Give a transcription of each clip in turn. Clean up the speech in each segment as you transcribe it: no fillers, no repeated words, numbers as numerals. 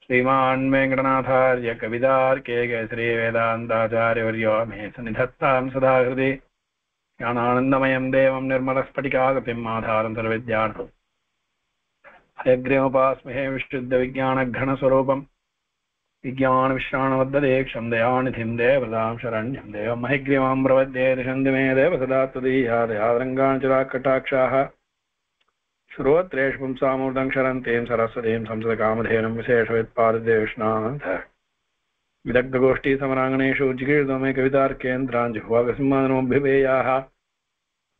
श्रीमान् वेङ्कटनाथार्य कवितार्के केसरी वेदान्ताचार्यवर्यो मे सन्निधत्तां सदा हृदि ज्ञानानन्दमयं देवं निर्मलस्फटिकाकृतिम् आधारं सर्वविद्यानां हयग्रीवोपास्महे विशुद्धविज्ञानघनस्वरूपं विज्ञानविश्राणवद्देक्षं दयानिधिं देवतां शरण्यं देवं महिग्रीवां प्रपद्ये दिशन्ति मे देव सदा त्वदीयादयादरङ्गाञ्चलाकटाक्षाः श्रोत्रेषु पुंसामूर्धं क्षरन्तीं सरस्वतीं संसदकामधेनुं विशेषवित्पाददेविष्णान्त विदग्धगोष्ठीसमराङ्गणेषु जिगीर्षमे कवितार्केन्द्रान् जिह्वाकसिंहानमभ्युपेयाः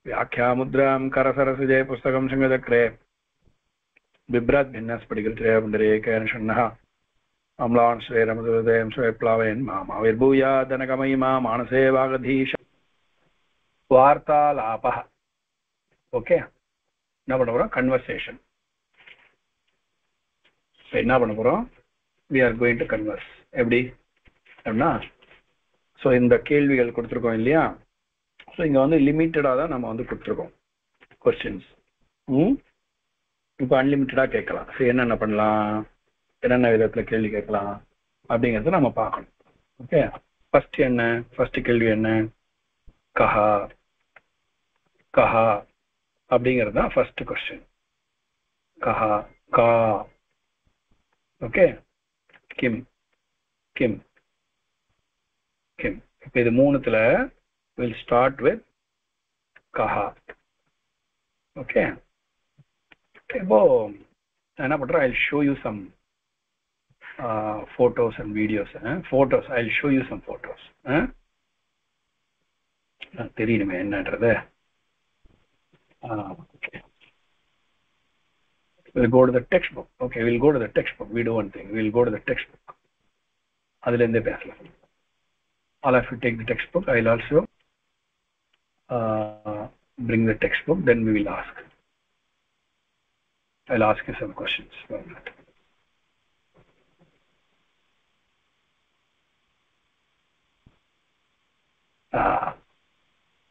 व्याख्यामुद्रां करसरसिजे पुस्तकं शृङ्गचक्रे बिभ्रद्भिन्नस्फटिकचर्या पुण्डरीकेन षण्णः अम्लान् श्रेरमदुदयं स्वयप्लावयन् माम् आविर्भूयादनकमयिमा मानसे वागधीश वार्तालापः. ஓகே, என்ன பண்ண போறோம்? கன்வர்சேஷன். என்ன பண்ண போறோம்? we are going to converse. எப்படி அப்படின்னா, ஸோ இந்த கேள்விகள் கொடுத்துருக்கோம் இல்லையா? ஸோ இங்கே வந்து லிமிட்டடாக தான் நம்ம வந்து கொடுத்துருக்கோம் கொஸ்டின்ஸ். இப்போ அன்லிமிட்டடாக கேட்கலாம். ஸோ என்னென்ன பண்ணலாம், என்னென்ன விதத்தில் கேள்வி கேட்கலாம் அப்படிங்கிறத நம்ம பார்க்கணும். ஓகே, ஃபர்ஸ்ட் என்ன? ஃபர்ஸ்ட் கேள்வி என்ன? கஹா கஹா அப்படிங்கிறது தான் ஃபர்ஸ்ட் கொஸ்டின். கஹா கா. ஓகே, கிம் கிம் கிம். இப்போ இது மூணுத்துல வில் ஸ்டார்ட் வித் கஹா. ஓகே, இப்போ என்ன பண்றேன்? I will show you some photos and videos. Photos, I will show you some photos. தெரியுமே என்னன்றது. Okay, we'll go to the textbook. Okay, we'll go to the textbook. We do one thing, we'll go to the textbook. அதுல இருந்தே பேசலாம். All of you take the textbook. I'll also bring the textbook, then we will ask. I'll ask you some questions.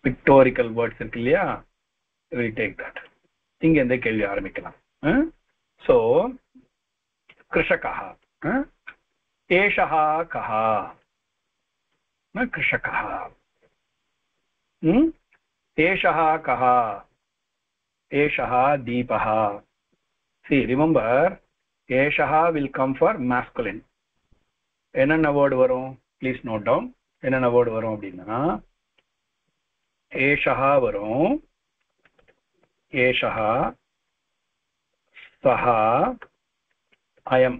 Pictorial words இருக்கு இல்லையா? We will take that. இங்க இந்த கேள்வி ஆரம்பிக்கலாம். So கிருஷகः, ஏஷः கः? கிருஷகः. ஏஷः கः? ஏஷः தீபः. See, remember, ஏஷः will come for masculine. என்னென்ன word வரும்? Please note down. என்னென்ன word வரும் அப்படின்னா, ஏஷஹா வரும், ஏஷஹா, சஹா, அயம்.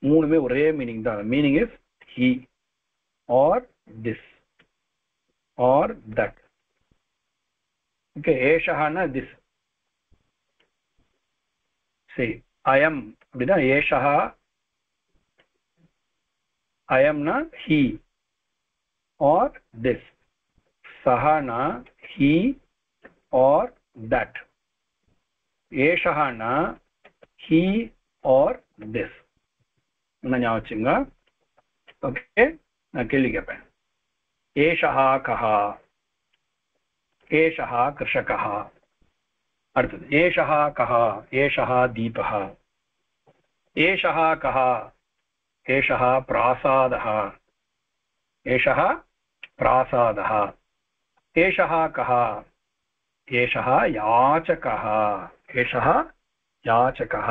மூணுமே ஒரே மீனிங் தான். Meaning is he or this or that. Okay, ஏஷஹான்னா திஸ். சரி, அயம் அப்படின்னா ஏஷஹா, அயம்னா he or this. Sahana he or that. Eshahana he or this. என்ன ஞாபகம் வச்சுங்க? ஓகே, நான் கேள்வி கேட்பேன். ஏஷஹா கஹா? ஏஷஹா கிருஷகः. அடுத்தது ஏஷஹா கஹா? ஏஷஹா தீபः. ஏஷஹா கஹா? ஏஷஹா பிராசாதः. ஏஷஹ प्रासादः. एषः कः? एषः याचकः. एषः याचकः.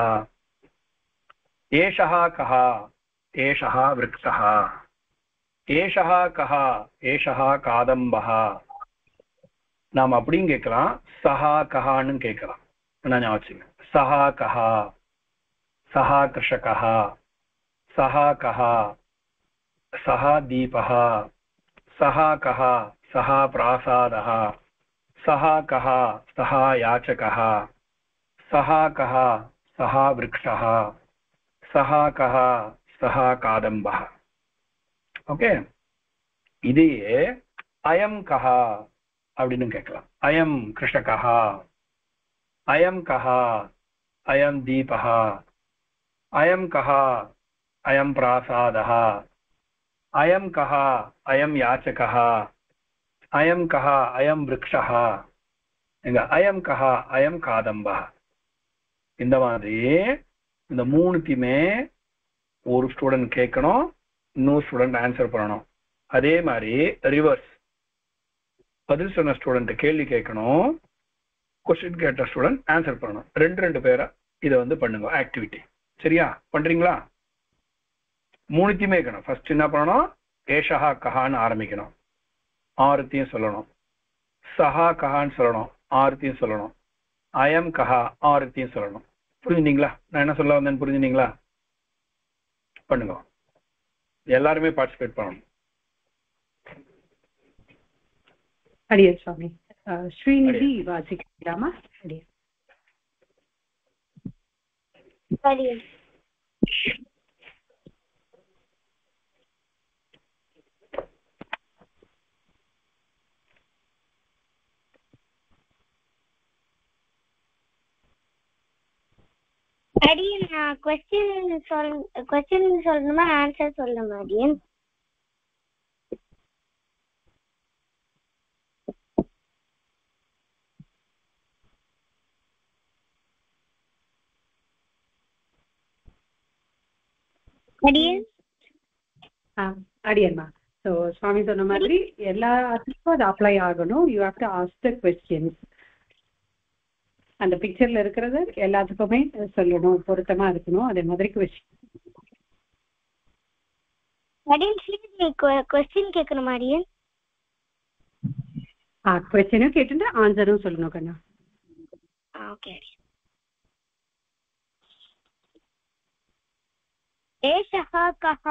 एषः कः? एषः वृक्षः. एषः कः? एषः कादम्बः. நாம் அப்படியும் கேட்கலாம், சஹா கஹான்னு கேட்கலாம். என்ன ஞாபகம்? சஹா கஹா? சஹா கிருஷகः. சஹா கஹா? सः दीपः. सः कः? सः प्रासादः. सः कः? सः याचकः. सः कः? सः वृक्षः. सः कः? सः कादम्बः. ஓகே, இதையே அயம் கஹ அப்படின்னு கேட்கலாம். அயம் கிருஷகः. அயம் கஹ? அயம் தீபः. அயம் கஹ? அயம் பிராசாதः. अयं कः? अयं याचकः. अयं कः? अयं वृक्षः. अयं कः? अयं कादम्बः. இந்த மாதிரி இந்த மூணுத்தையுமே ஒரு ஸ்டூடெண்ட் கேட்கணும், இன்னொரு ஸ்டூடெண்ட் ஆன்சர் பண்ணணும். அதே மாதிரி ரிவர்ஸ், பதில் சொன்ன ஸ்டூடெண்ட் கேள்வி கேட்கணும், கொஸ்டின் கேட்ட ஸ்டூடெண்ட் ஆன்சர் பண்ணணும். ரெண்டு பேரை இதை வந்து பண்ணுங்க ஆக்டிவிட்டி. சரியா? பண்றீங்களா? மூணுத்தையுமே இருக்கணும். ஃபர்ஸ்ட் என்ன பண்ணணும், ஏஷா கஹான்னு ஆரம்பிக்கணும், ஆறுத்தையும் சொல்லணும். சஹா கஹான்னு சொல்லணும், ஆறுத்தையும் சொல்லணும். அயம் கஹா, ஆறுத்தையும் சொல்லணும். புரிஞ்சுட்டீங்களா? நான் என்ன சொல்ல வந்தேன்னு புரிஞ்சுட்டீங்களா? பண்ணுங்க, எல்லாருமே பார்ட்டிசிபேட் பண்ணணும். அடியே சுவாமி. ஸ்ரீநிதி வாசிக்கலாமா? அடியே. அடியே. அடியன் நான் क्वेश्चन சொல்லணுமா ஆன்சர் சொல்லணுமா அடியன்? அடியன் அடியம்மா. ஸோ சுவாமி சொன்ன மாதிரி எல்லாத்துக்கும் அது அப்ளை ஆகணும். You have to ask the questions. அந்த பிக்சர்ல இருக்கிறது எல்லாத்துக்குமே சொல்லணும், பொருத்தமா இருக்கணும். அதே மாதிரி क्वेश्चन கேட்கணுமா அடியன்? क्वेश्चனும் கேட்டுட்டு ஆன்சரும் சொல்லணும் கண்ணா. ஓகே. ஏஷஹ கஹ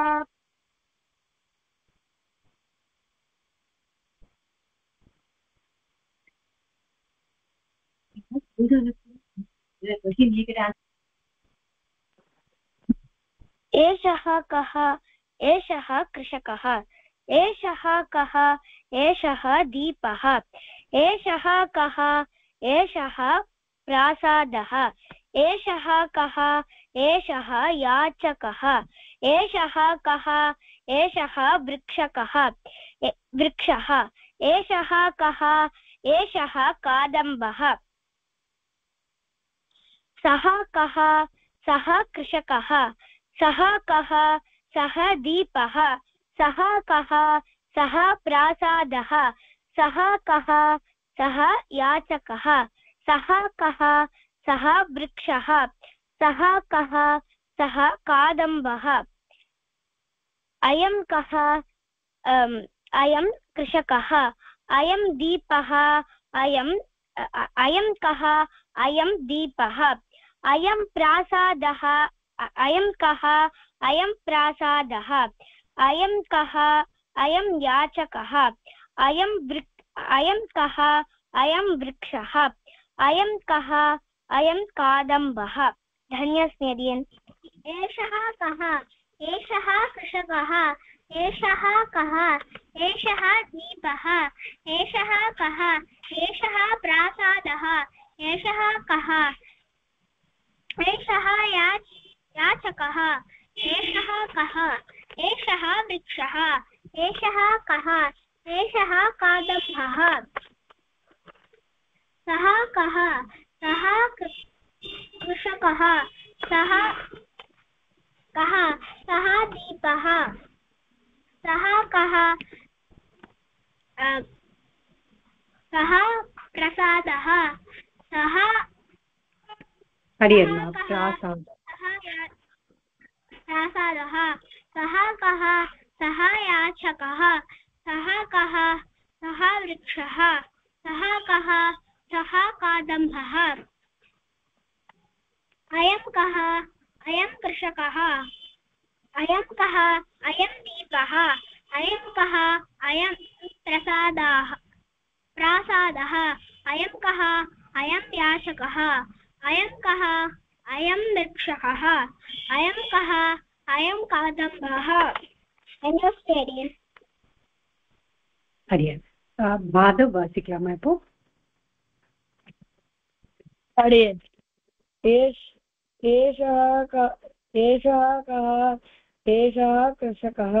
एषः कः? एषः कृषकः. एषः कः? एषः दीपः. एषः कः? एषः प्रासादः. एषः कः? एषः याचकः. एषः कः? एषः वृक्षः. एषः कः? एषः कादम्बः. सः कः? सः कृषकः. सः कः? सः दीपः. सः कः? सः प्रासादः. सः कः? सः याचकः. सः कः? सः वृक्षः. सः कः? सः कादम्बः. अयं कः? अयं कृषकः. अयं दीपः. अयं कः? अयं दीपः. अयं प्रासादः. अयं कः? अयं प्रासादः. अयं कः? अयं याचकः. अयं कः? अयं वृक्षः. अयं कः? अयं कादम्बः. धन्यस्मि अडियन्. एषः कः? एषः कृषकः. एषः कः? एषः दीपः. एषः कः? एषः प्रासादः. एषः कः? एषः याचकः. एषः कः? एषः वृक्षः. एषः कः? एषः कादम्बः. सः कः? सः कृषकः. सः कः? सः दीपः. सः कः? सः प्रसादः. सः प्रासादः. सः कः? सः याचकः. सः कः? सः वृक्षः. सः कः? सः कादम्बः. अयं कः? अयं कृषकः. अयं कः? अयं दीपः. अयं कः? अयं प्रासादः. अयं कः? अयं याचकः. अयं कः? अयं वृक्षः. अयं कः? अयं कादम्बः. माधव वासिकलामा இப்போ? अडियन्. एषः कः? एषः कृषकः.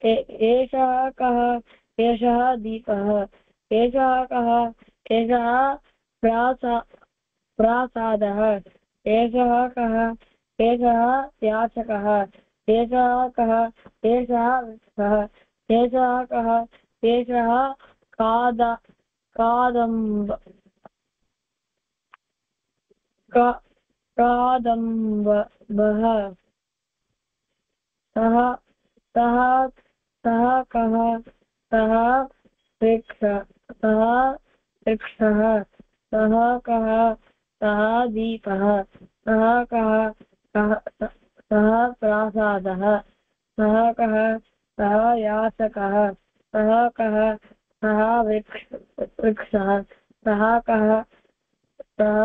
एषः कः? एषः दीपः. एषः कः? एषः प्रासादः. एषः कः? एषः याचकः. एषः कः एषः वृक्षः एषः कः एषः कादम्बः सः सः सः कः सः वृक्षः सः कः सः दीपः सः कः सः प्रासादः सः कः सः याचकः सः कः सः वृक्षः सः कः सः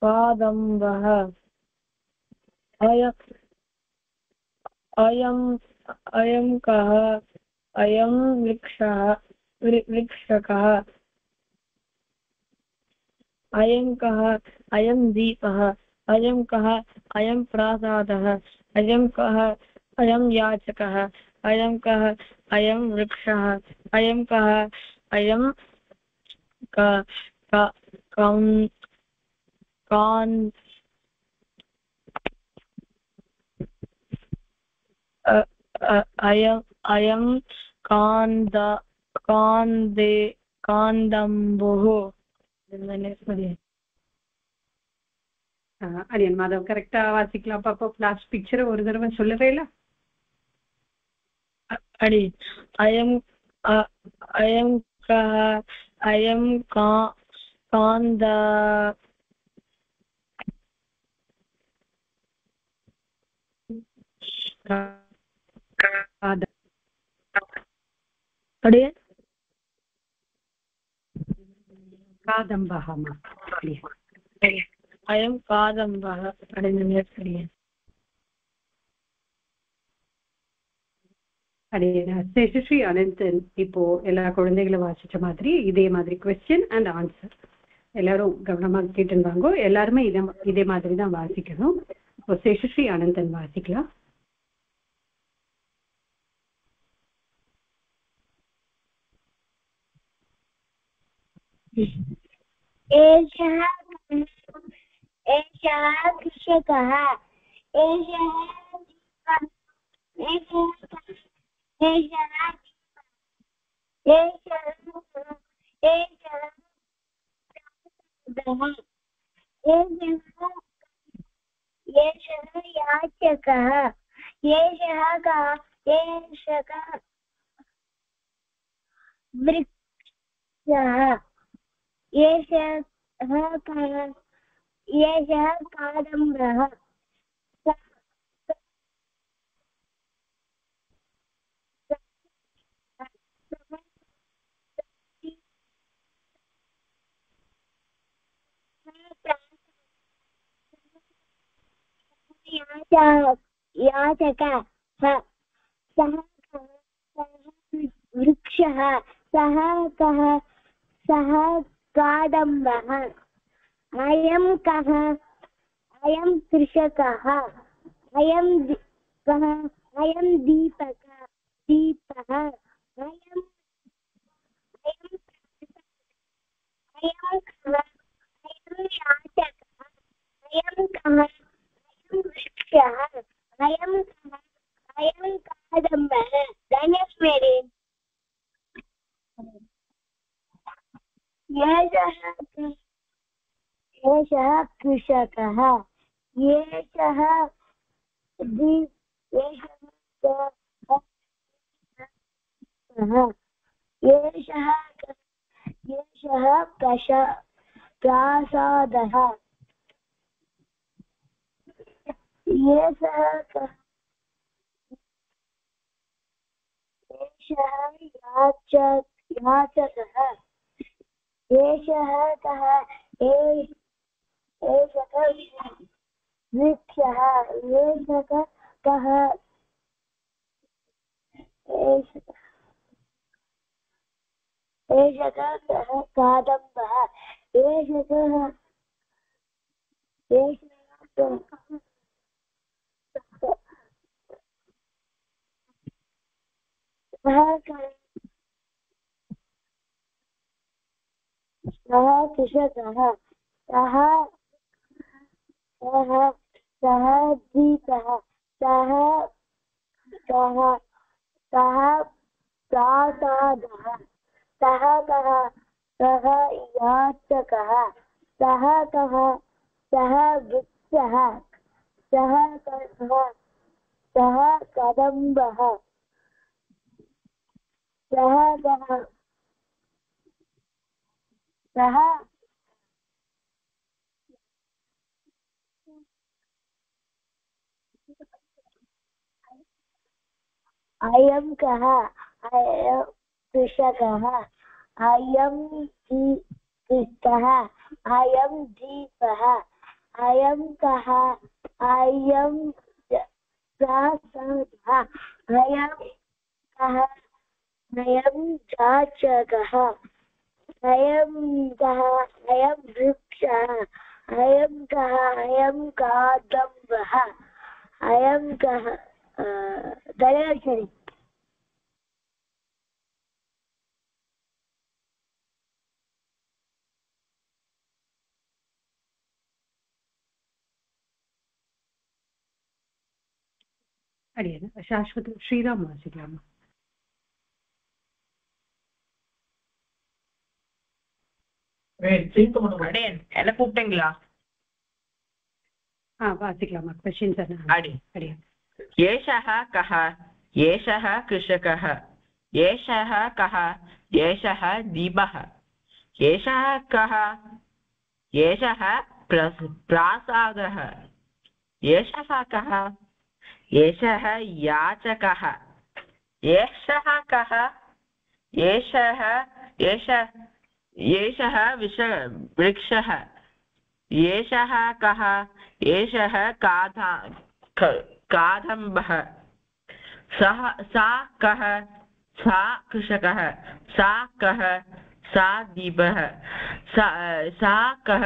कादम्बः अयं कः अयं वृक्षकः अयं कः अयं दीपः अयं कः अयं प्रासादः अयं कः अयं याचकः अयं कः अयं वृक्षः अयं कः अयं अयं कान्दम्बुः அரியன் மாதவ் கரெக்டா வாசிக்கலாம் பாப்போம். லாஸ்ட் பிக்சரை ஒரு தடவை சொல்லவே இல்ல. அடி அயம் அயம் கஹ அயம் காந்த அடி காதம்பः அயம் காதம்பः அடைந்து சேஷஸ்ரீ அனந்தன் இப்போ எல்லா குழந்தைகளும் வாசிச்ச மாதிரி இதே மாதிரி கொஸ்டின் அண்ட் ஆன்சர் எல்லாரும் கவனமா கேட்டுருந்தாங்க. எல்லாருமே இதே மாதிரி தான் வாசிக்கணும். இப்போ சேஷஸ்ரீ அனந்தன் வாசிக்கலாம். एषः कृषकः एषः याचकः एषः वृक्षः एषः कादम्बः याचकः सः वृक्षः सः कः सः कादम्बः अयं कः अयं कृषकः अयं कः अयं दीपः अयं कः अयं याचकः अयं कः अयं वृक्षः अयं कः अयं कादम्बः. धन्यस्मरे. एषः कृषकः एषः प्रासादः एषः याचकः एषः कः एषः वृक्षः एषः कः एषः कः कादम्बः एषः सः कृषकः सः सः दीपः सः कः सः प्रासादः सः कः सः याचकः सः कः सः वृक्षः सः कः सः कदम्बः सः कः सः अयं कः अयं कृषकः अयं कः अयं दीपः अयं कः अयं प्रासादः अयं कः अयं याचकः अयं कः अयं वृक्षः अयं कः अयं कादम्बः अयं कः धन्यवादः அடியேன் சாஸ்வத ஸ்ரீராம் வாசிக்கலாமா? என்ன கூப்பிட்டீங்களா? வாசிக்கலாமா? கொஸ்டின்ஸ் அடியேன். एषः कः एषः कृषकः एषः कः एषः दीपः एषः कः एषः प्रासादः एषः कः एषः याचकः एषः कः एषः एषः वृक्षः एषः कः एषः कादम्बः सा कः सा कृषकः सा कः सा दीपः सा कः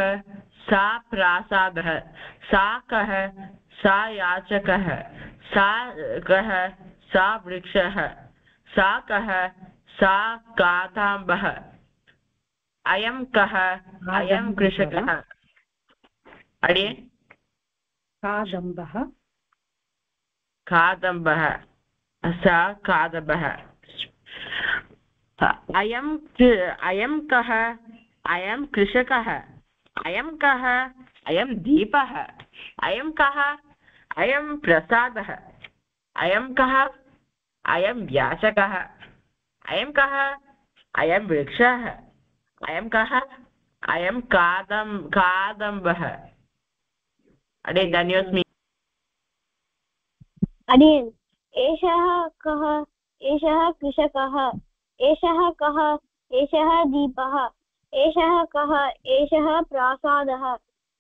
सा प्रासादः सा कः सा याचकः सा कः सा वृक्षः सा कः सा कादम्बः अयं कः अयं कृषकः अडे कादम्बः कादम्बः सा कादम्बः अयं कः अयं कृषकः अयं कः अयं दीपः अयं कः अयं प्रसादः अयं कः अयं याचकः अयं कः अयं वृक्षः अयं कः अयं कादम्बः अडे धन्योस्मि अडियन् एषः कः एषः कृषकः एषः कः एषः दीपः एषः कः एषः प्रासादः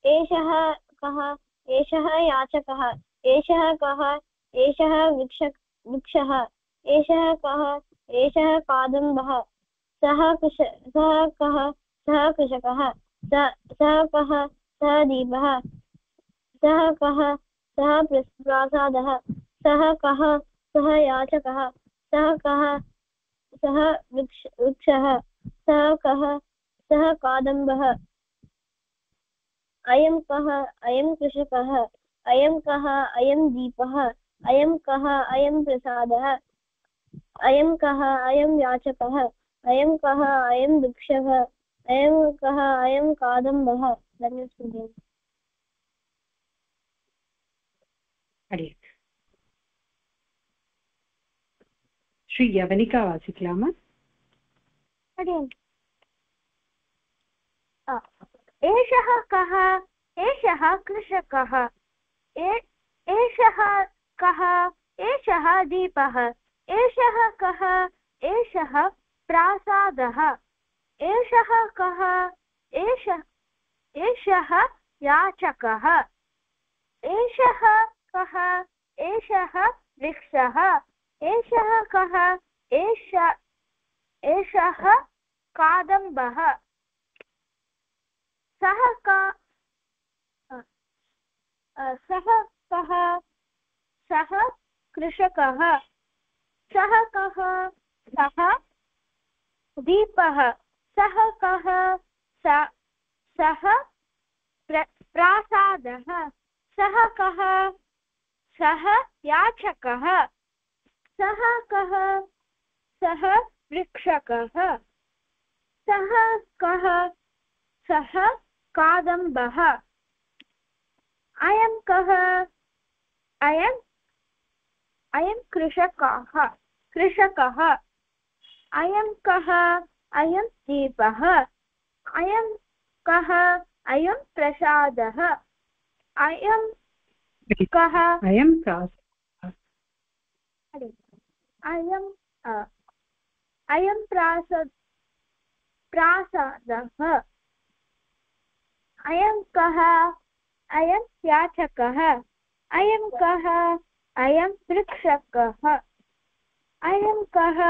एषः कः एषः याचकः एषः कः एषः वृक्षः एषः कः एषः कादम्बः सः कः सः कृषकः सः कः सः दीपः सः कः सः प्रासादः सः कः सः याचकः सः कः सः वृक्षः सः कः सः कादम्बः अयं कः अयं कृषकः अयं कः अयं दीपः अयं कः अयं प्रसादः अयं कः अयं याचकः अयं कः अयं वृक्षः अयं कः अयं कादम्बः धन्यवादः अडियन् श्री यवनिका वासिकलामा एषः कः एषः कृषकः एषः कः एषः दीपः एषः कः एषः प्रासादः एषः कः एषः याचकः एषः कः एषः वृक्षः एषः कः एषः कादम्बः सः कः सः कृषकः सः कः सः दीपः सः कः सः प्रासादः सः कः सः याचकः सः कः सः वृक्षकः सः कः सः कादम्बः अयं कः अयं कृषकः अयं कः अयं दीपः अयं कः अयं प्रसादः अयं कः अयं प्रासादः अयं कः अयं याचकः अयं कः अयं वृक्षकः अयं कः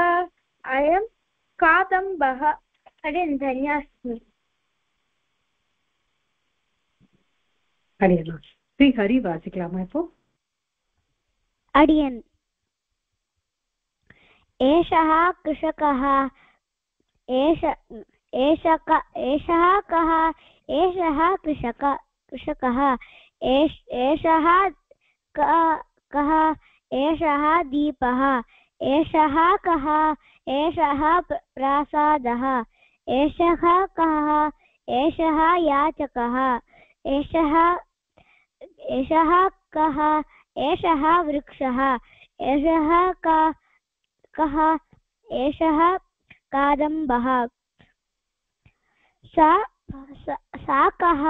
अयं कादम्बः धन्यवादः அடியேன் ஸ்ரீ ஹரி வாசிக்கலாமா இப்போ अडियन् एषः कृषकः एषः कः एषः कृषकः एषः कः एषः दीपः एषः कः एषः प्रासादः एषः कः एषः याचकः एषः कः एषः वृक्षः एषः कः एषः कादम्बः सा कः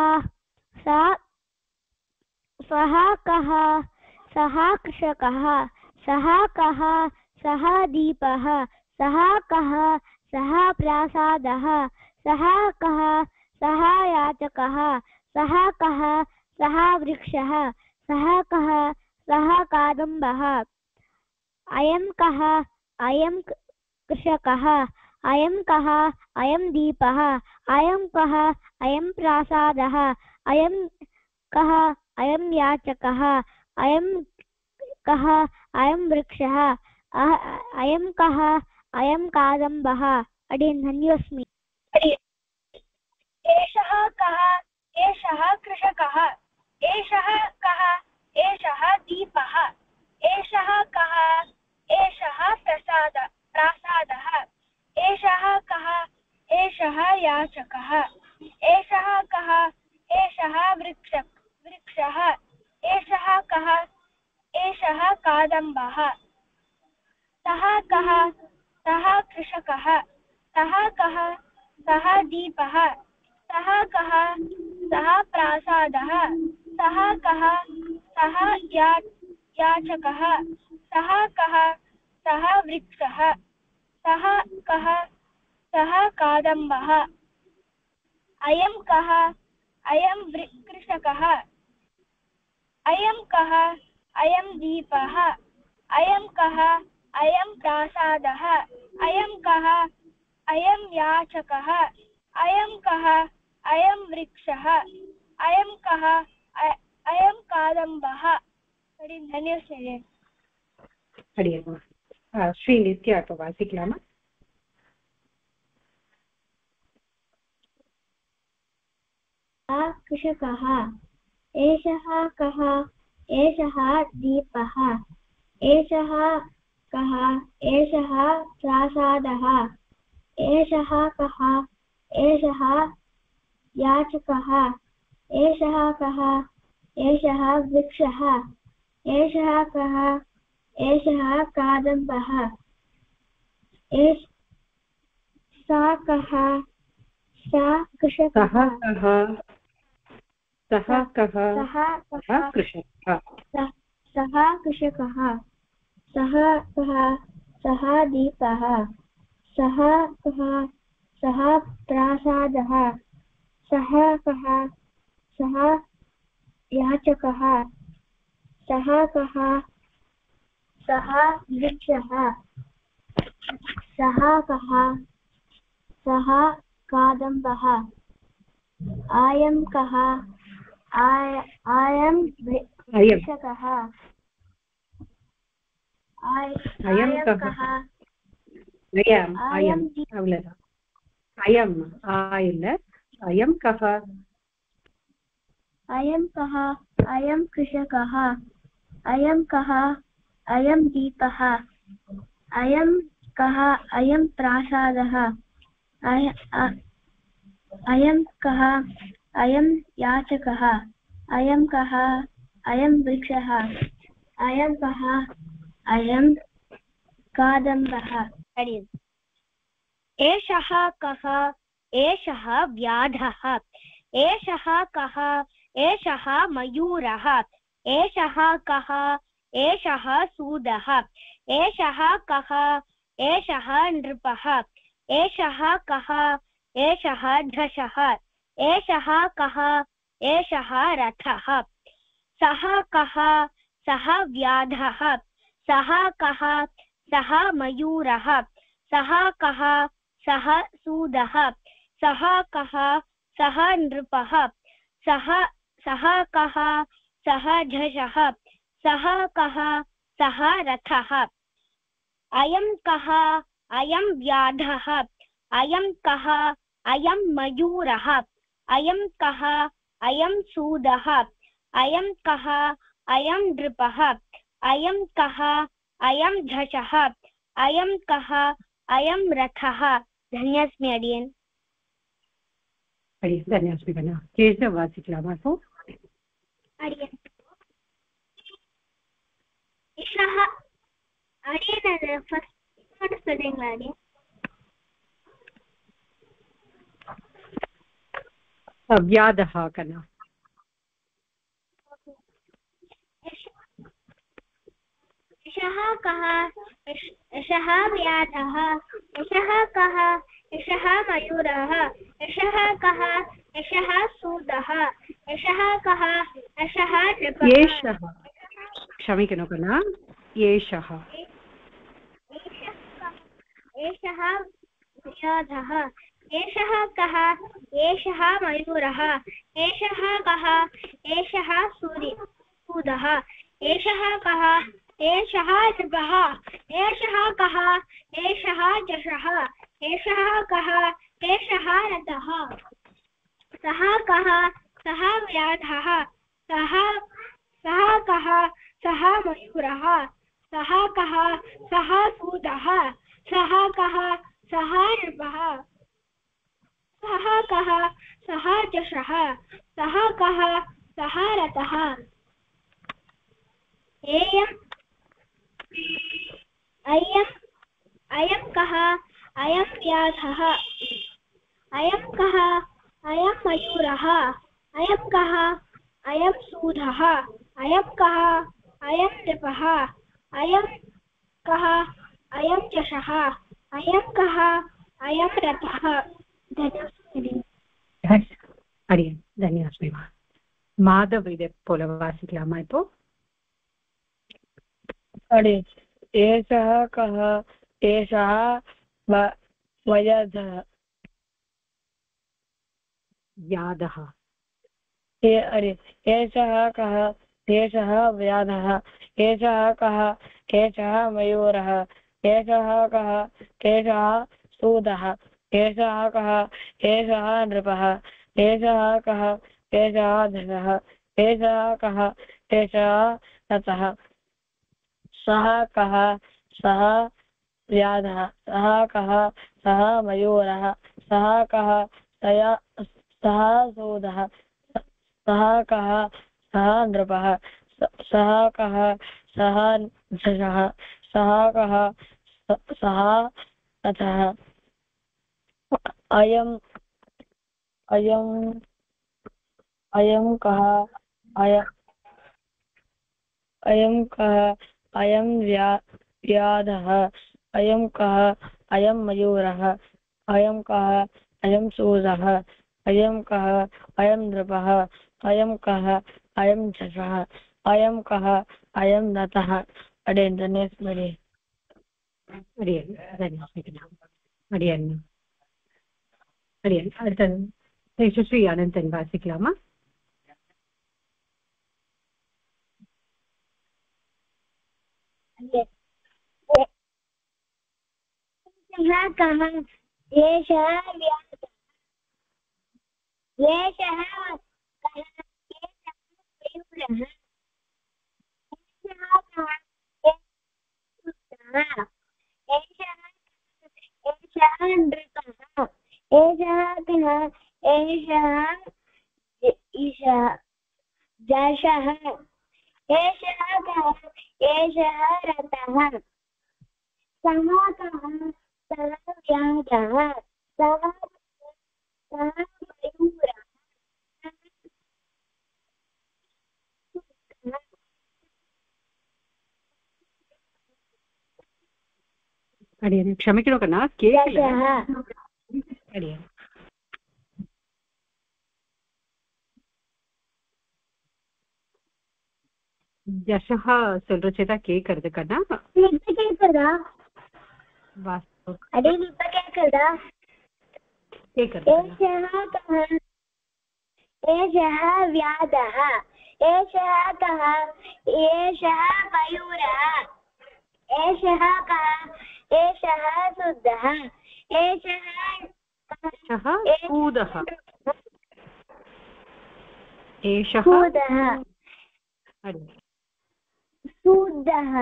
सः कः सः कृषकः सः कः सः दीपः सः कः सः प्रासादः सः कः सः याचकः सः कः सः वृक्षः सः कः सः कादम्बः अयं कः अयं कृषकः अयं कः अयं दीपः अयं कः अयं प्रासादः अयं कः अयं याचकः अयं कः अयं वृक्षः अयं कः अयं कादम्बः धन्योऽस्मि एषः कः एषः कृषकः एषः कः एषः दीपः एषः कः एषः प्रासादः एषः कः एषः याचकः एषः कः एषः वृक्षः एषः कः एषः कादम्बः सः कः सः कृषकः सः कः सः दीपः सः कः सः प्रासादः सः कः सः याचकः सः कः सः वृक्षः सः कः सः कादम्बः अयं कः अयं कृषकः अयं कः अयं दीपः अयं कः अयं प्रासादः अयं कः अयं याचकः अयं कः अयं वृक्षः अयं कः अयं कादम्बः धन्यवादः அடியேன் ஸ்ரீ நித்யா இப்போ வாசிக்கலாமா कृषकः एषः कः एषः दीपः एषः कः एषः प्रासादः एषः कः एषः याचकः एषः कः एषः वृक्षः एषः कः एषः कादम्बः सा कः सा कृषकः सः कः कृषकः सः कृषकः सः कः सः दीपः सः कः सः प्रासादः सः कः सः याचकः सः कः सः वृक्षः सः कः सः कादम्बः अयं कः अयं वृक्षकः अयं कः अयम् अव्वलதான் अयं कः अयं कः अयं कृषकः अयं कः अयं दीपः अयं कः अयं प्रासादः अयं कः अयं याचकः अयं कः अयं वृक्षः अयं कः अयं कादम्बः एषः कः एषः व्याधः एषः कः एषः मयूरः एषः कः एषः सूदः एषः कः एषः नृपः एषः कः एषः ढषः एषः कः एषः रथः सः कः सः व्याधः सः कः सः मयूरः सः कः सः सूदः सः कः सः नृपः सः कः सः ढषः सः कः सः रथः अयं कः अयं व्याधः अयं कः अयं मयूरः अयं कः अयं सूदः अयं कः अयं नृपः अयं कः अयं ढषः अयं कः अयं रथः धन्योऽस्मि अडियन् धन्योऽस्मि कन्या केशवासिक्लामः अडियन् इषः अडियन् फस्ट् स्पेलिङ्ग् अडियन् व्याधः कन्या एषः कः एषः व्याधः एषः कः एषः मयूरः एषः कः एषः सूदः एषः कः एषः एषः क्षमिकनु कन्या एषः एषः व्याधः एषः कः एषः मयूरः एषः कः एषः सूदः एषः कः एषः नृपः एषः कः एषः जषः एषः कः एषः रथः सः कः सः व्याधः सः कः सः मयूरः सः कः सः सूदः सः कः सः नृपः सः कः सः जषः सः कः सः रथः अयं कः अयं व्याधः अयं कः अयं मयूरः अयं कः अयं सूदः अयं कः अयं नृपः अयं कः अयं जषः अयं कः अयं रथः अडियन् धन्योऽस्मि माधव इदे पोल वासिक्लामः इप्पो एषः कः एषः व्याधः व्याधः एषः कः एषः व्याधः एषः कः एषः मयूरः एषः कः एषः सूदः एषः कः एषः नृपः एषः कः एषः धनः एषः कः एषः रथः सः कः सः व्याधः सः कः सः मयूरः सः कः सः सूदः सः कः सः नृपः सः कः सः जषः सः कः सः रथः अयं कः अयं कः अयं व्याधः अयं कः अयं मयूरः अयं कः अयं सूदः अयं कः अयं नृपः अयं कः अयं जषः अयं कः अयं रथः अडियन् धन्योऽस्मि अडियन् यशस्वी अनन्तन् वासिक्लामा कः एषः व्याधः एषः कः एषः जशः एषः कः एषः रथः सः कः सः व्याघ्रः सः मयूरः अडियन क्षमिकणु कन्ना केकला अडियन जशः சொல்றச்சேதா கேக்குறது கண்ணா இப்ப கேக்குதா வாஸ்து அடே இப்ப கேக்குதா கேக்குது एषः व्याधः एषः कः एषः मयूरः एषः कः एषः शुद्धः एषः कूदः एषः कूदः शुद्धः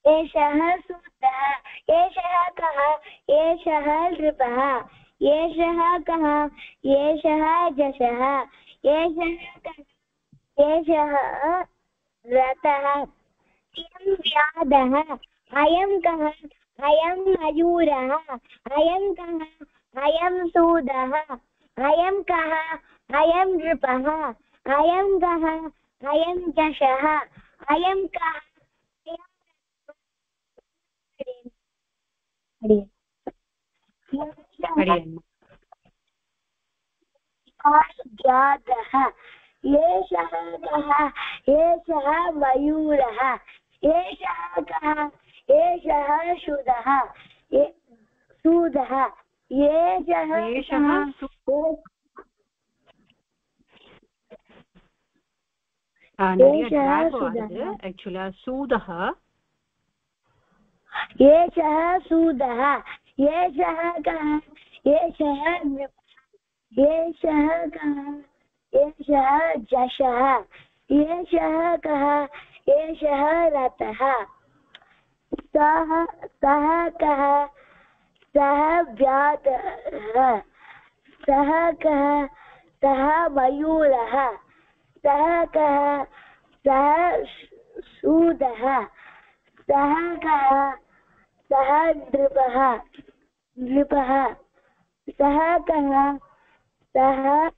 एषः शुद्धः एषः कः एषः नृपः एषः कः एषः जशः एषः कः एषः रथः अयं व्याधः अयं कः अयं मयूरः अयं कः अयं सूदः अयं कः अयं नृपः अयं कः अयं जशः अयं कः जातः एषः कः एषः मयूरः एषः कः एषः शुदः सूदः एषः एक्चुअली सूदः एषः सूदः एषः कः एषः एषः कः एषः जशः एषः कः एषः रथः सः कः सः व्याघ्रः सः कः सः मयूरः सः कः सः सूदः सः कः सः नृपः सः कः सः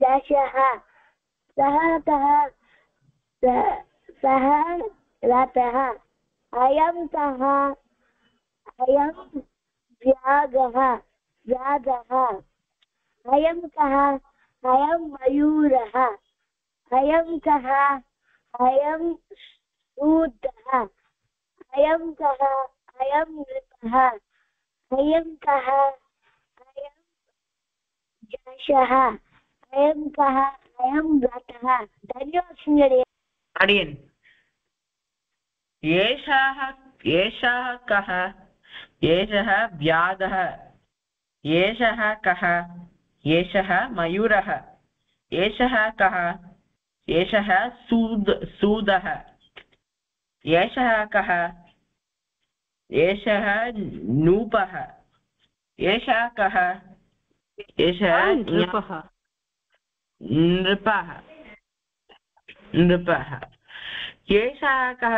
जशः सः कः सः रथः अयं कः अयं व्याघ्रः अयं कः अयं मयूरः अयं कः अयं सूदः अयं कः अयं नृपः अयं कः अयं जशः अयं कः अयं रथः धन्यवादः अडियन् एषः कः एषः व्याधः एषः कः एषः मयूरः एषः कः एषः सूदः एषः कः एषः नूपः एषः कः एषः नृपः एषः कः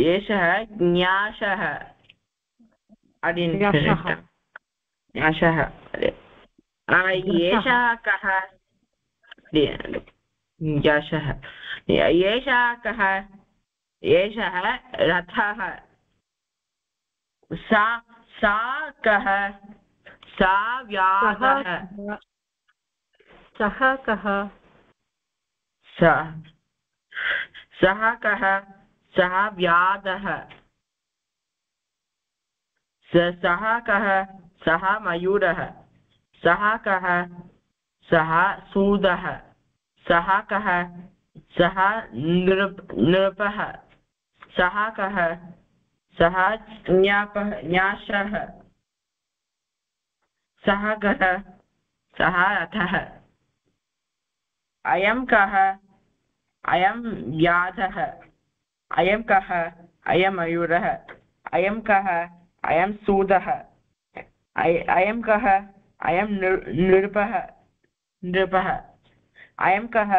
एषः न्यासः न्यासः एषः कः यशः एषः कः एषः रथः सा कः सा व्याधः सः कः सः कः सः व्याधः सः कः सः मयूरः सः कः सः सूदः सः कः सः नृपः सः कः सः न्यासः सः कः सः रथः अयं कः अयं व्याधः अयं कः अयं मयूरः अयं कः अयं सूदः अयं कः अयं नृपः अयं कः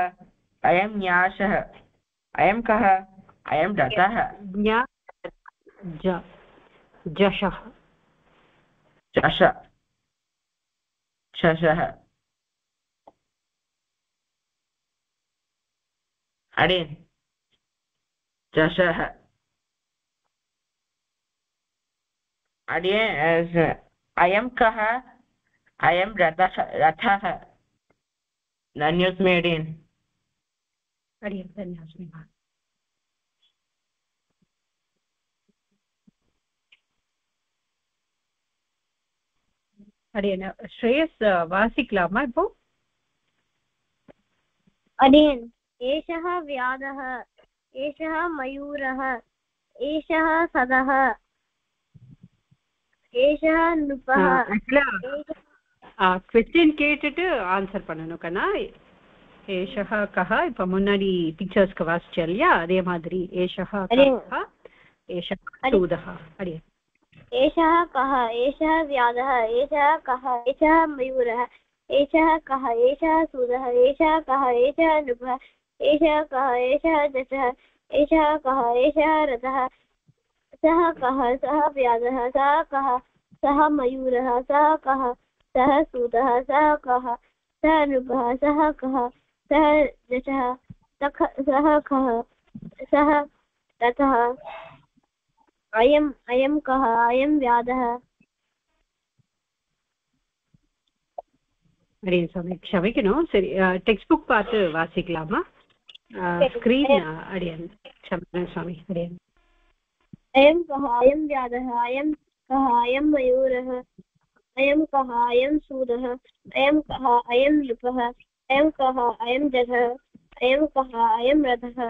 अयं न्यासः अयं कः अयं रथः जशः शशः अडिन् चषः अयं कः अयं रथः धन्योस्मि अडिन् धन्योस्मि अडियन श्रेयस वासिकलामा इप्पो अडियन् एषः व्याधः एषः मयूरः एषः सदः एषः नृपः क्वेश्चन கேட்டுட்டு ஆன்சர் பண்ணனும் கண்ணா ஏஷஹ கஹ இப்ப முன்னாடி பிக்சர்ஸ்க்கு வாசிச்சோம் இல்லையா அதே மாதிரி ஏஷஹ கஹ ஏஷஹ சூதஹ அடியே एषः कः एषः व्याधः एषः कः एषः मयूरः एषः कः एषः सूदः एषः कः एषः नृपः एषः कः एषः जषः एषः कः एषः रथः सः कः सः व्याधः सः कः सः मयूरः सः कः सः सूदः सः कः सः नृपः सः कः सः जषः सः कः सः रथः अयं कः अयं व्याधः अरे क्षमिக்கணும் சரி டெக்ஸ்ட் புக் பார்த்து வாசிக்கலாமா ஸ்கிரீன் அடியன் क्षमणं स्वामी अडियन् अयं कः अयं व्याधः अयं कः अयं मयूरः अयं कः अयं सूदः अयं कः अयं नृपः अयं कः अयं जषः अयं कः अयं रथः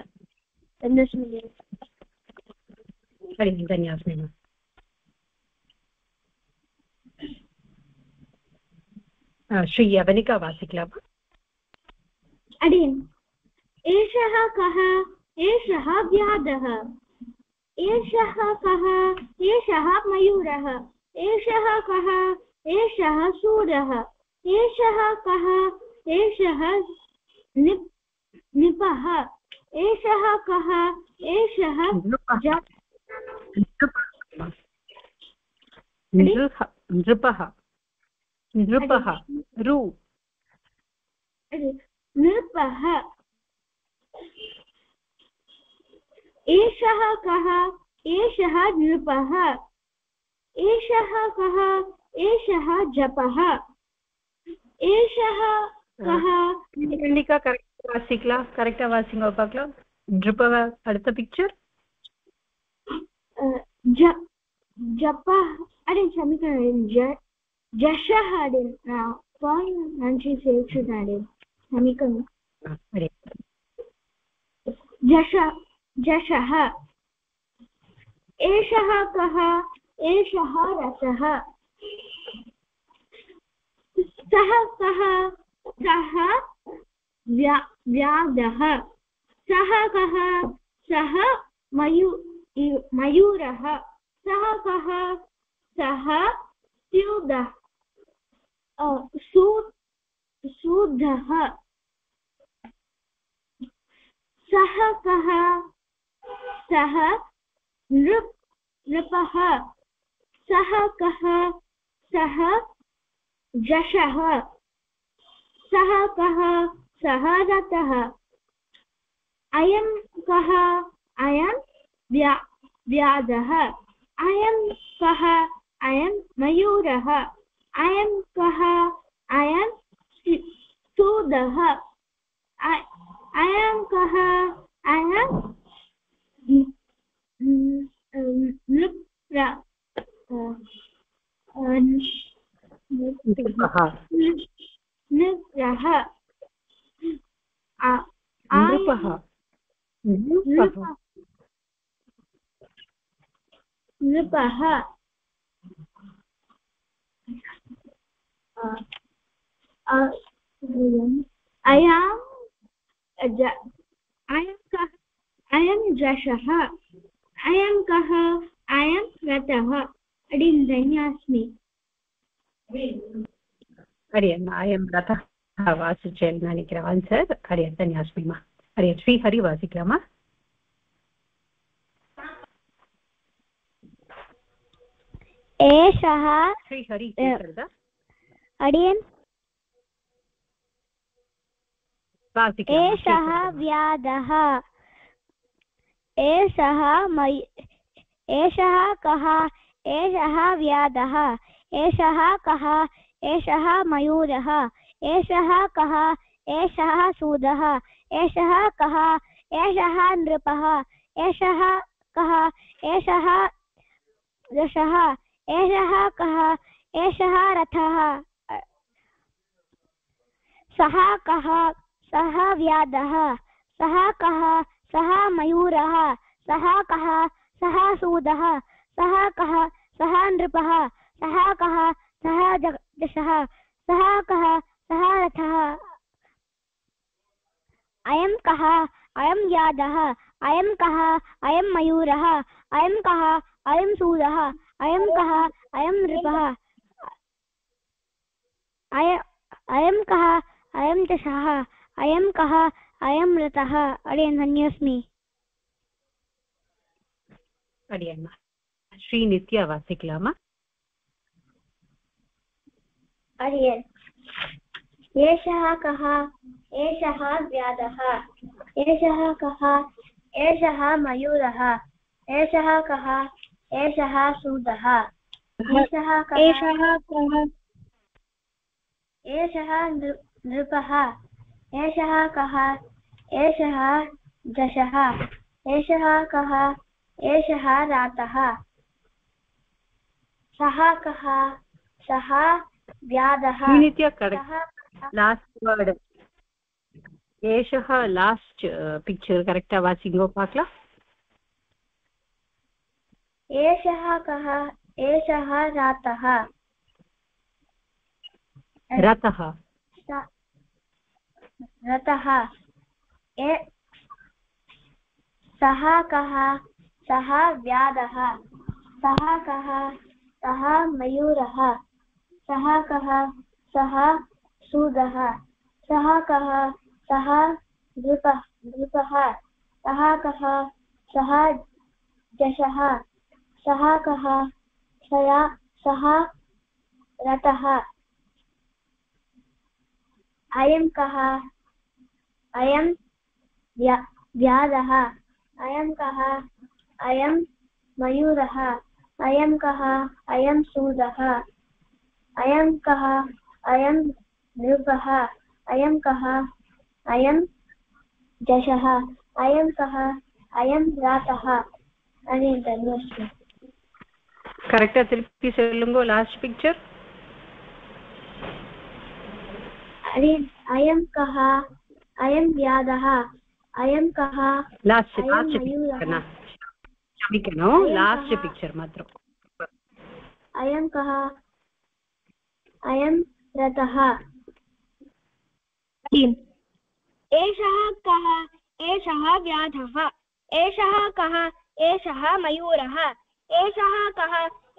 धन्योस्मि श्री यवनिका वासिकलामा अडियन् एषः कः एषः व्याधः एषः कः एषः मयूरः एषः कः एषः सूदः एषः कः एषः नृपः एषः कः एषः नृपः नृपः रु नृपः एषः कः एषः नृपः एषः कः एषः जपः एषः कः खण्डिका करेक्टा वासिंग पाकला नृपः அடுத்த पिक्चर जपः अरे क्षमिकरण जशः अडिन् नान्ची सेवक्षुत अडिन् क्षमिकरण जशः एषः कः एषः रसः सः कः सः व्याधः सः कः सः मयूरः सः कः सः सूदः सः कः सः नृपः सः कः सः जषः सः कः सः रथः अयं कः अयं व्याधः अयं कः अयं मयूरः अयं कः अयं सूदः अयं कः अयं नृपः अयं कः अयं जशः अयं कः अयं रथः धन्यास्मि अडियन् अयं रथः वासिचेल् निனைக்கிறேன் आन्सर अडियन् धन्यास्मि मा अडियन् श्रीहरि वासिकलामा एषः श्रीहरि अडियन् वासिकलामा एषः व्याधः एषः एषः कः एषः व्याधः एषः कः एषः मयूरः एषः कः एषः सूदः एषः कः एषः नृपः एषः कः एषः दशः एषः कः एषः रथः सः कः सः व्याधः सः कः सः मयूरः सः कः सः सूदः सः कः सः नृपः सः कः सः दशः सः कः सः रथः अयं कः अयं व्याधः अयं कः अयं मयूरः अयं कः अयं सूदः अयं कः अयं नृपः अयं कः अयं दशः अयं कः अयं रथः अडियन् धन्योऽस्मि अडियन् श्रीनित्या वासिकलामा अडियन् एषः कः एषः व्याधः एषः कः एषः मयूरः एषः कः एषः सूदः एषः कः एषः नृपः एषः कः एषः दशः एषः कः एषः रातः सः कः सः व्याधः लास्ट वर्ड एषः लास्ट पिक्चर करेक्टा वासिंगो पाकला एषः कः एषः रातः रथः रथः सः कः सः व्याधः सः कः सः मयूरः सः कः सः सूदः सः कः सः नृपः सः कः सः दशः सः कः सः रथः अयं कः अयं व्याधः अयं कः अयं मयूरः अयं कः अयं सूदः अयं कः अयं नृपः अयं कः अयं दशः अयं कः अयं रातः धन्यवादः करेक्टा तिरुप्पि सोल्लुंगो लास्ट पिक्चर अयं कः अयं व्याधः अयं कः लास्ट पिक्चर मात्र अयं कः अयं रथः एषः कः एषः व्याधः एषः कः एषः मयूरः एषः कः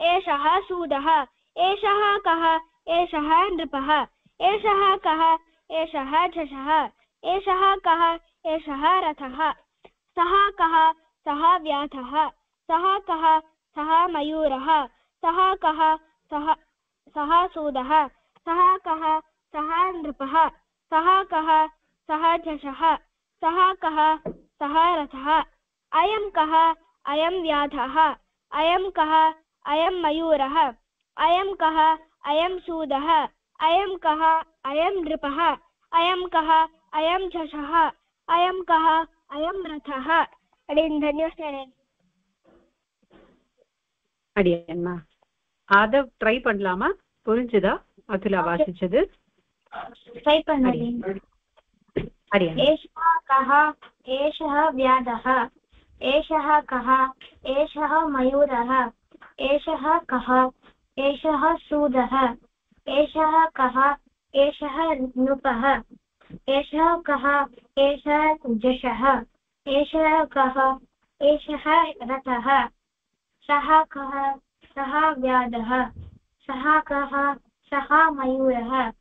एषः सूदः एषः कः एषः नृपः एषः कः एषः झषः एषः कः एषः रथः सः कः सः व्याधः सः कः सः मयूरः सः कः सः सूदः सः कः सः नृपः सः कः सः झषः सः कः सः रथः अयं कः अयं व्याधः अयं कः अयं मयूरः अयं कः अयं सूदः अयं कः अयं नृपः अयं कः अयं झषः अयं कः अयं रथः அடியன்மா அத ட்ரை பண்ணலாமா புரிஞ்சுதா அதுல வாசிச்சது ட்ரை பண்ணலாம் அடியன் एषः कः एषः व्याधः एषः कः एषः मयूरः एषः कः एषः सूदः एषः कः एषः नृपः एषः कः एषः जशः एषः कः एषः रथः सः कः सः व्याधः सः कः सः मयूरः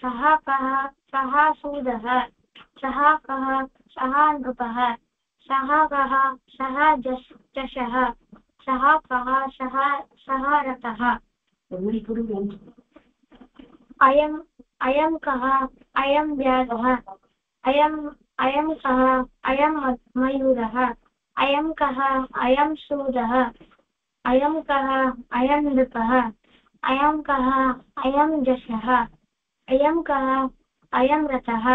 सः कः सः सूदः सः कः सः नृपः सः कः सः जशः सः कः सः रथः अयं कः अयं व्याधः अयं कः अयं मयूरः अयं कः अयं सूदः अयं कः अयं नृपः अयं कः अयं जशः अयं कः अयं रथः